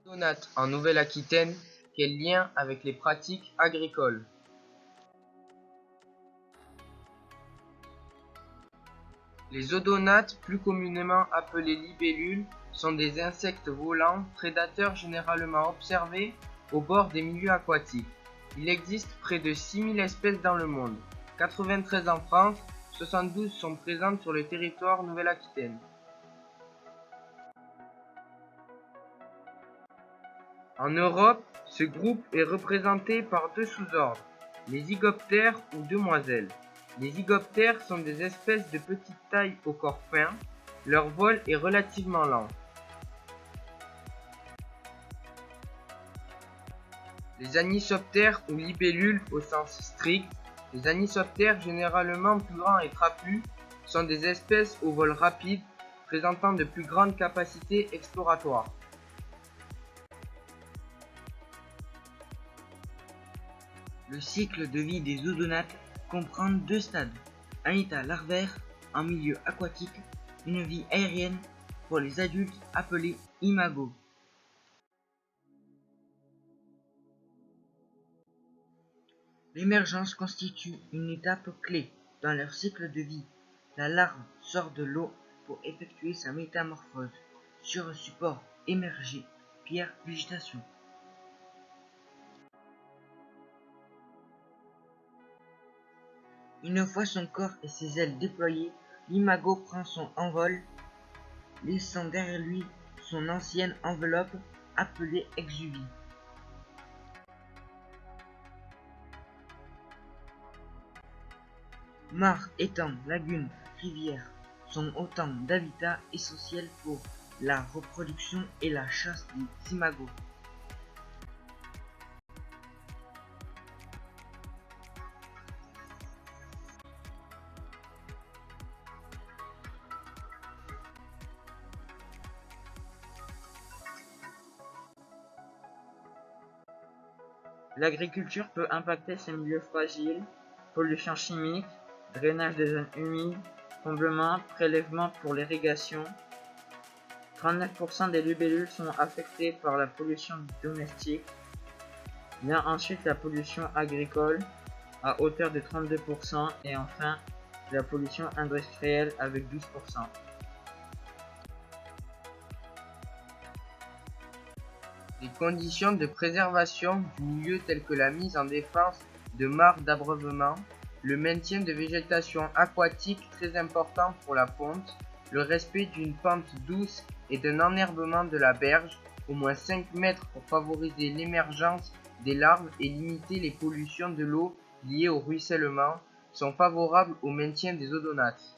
Odonates en Nouvelle-Aquitaine, quel lien avec les pratiques agricoles? Les odonates, plus communément appelés libellules, sont des insectes volants, prédateurs généralement observés au bord des milieux aquatiques. Il existe près de 6000 espèces dans le monde, 93 en France, 72 sont présentes sur le territoire Nouvelle-Aquitaine. En Europe, ce groupe est représenté par deux sous-ordres, les zygoptères ou demoiselles. Les zygoptères sont des espèces de petite taille au corps fin, leur vol est relativement lent. Les anisoptères ou libellules au sens strict, les anisoptères généralement plus grands et trapus, sont des espèces au vol rapide, présentant de plus grandes capacités exploratoires. Le cycle de vie des odonates comprend deux stades, un état larvaire en milieu aquatique, une vie aérienne pour les adultes appelée imago. L'émergence constitue une étape clé dans leur cycle de vie. La larve sort de l'eau pour effectuer sa métamorphose sur un support émergé, pierre végétation. Une fois son corps et ses ailes déployés, l'imago prend son envol, laissant derrière lui son ancienne enveloppe appelée exuvie. Mares, étangs, lagunes, rivières sont autant d'habitats essentiels pour la reproduction et la chasse des imagos. L'agriculture peut impacter ces milieux fragiles, pollution chimique, drainage des zones humides, comblement, prélèvement pour l'irrigation. 39% des libellules sont affectées par la pollution domestique. Vient ensuite la pollution agricole à hauteur de 32% et enfin la pollution industrielle avec 12%. Les conditions de préservation du milieu telles que la mise en défense de mares d'abreuvement, le maintien de végétation aquatique très important pour la ponte, le respect d'une pente douce et d'un enherbement de la berge, au moins 5 mètres pour favoriser l'émergence des larves et limiter les pollutions de l'eau liées au ruissellement, sont favorables au maintien des odonates.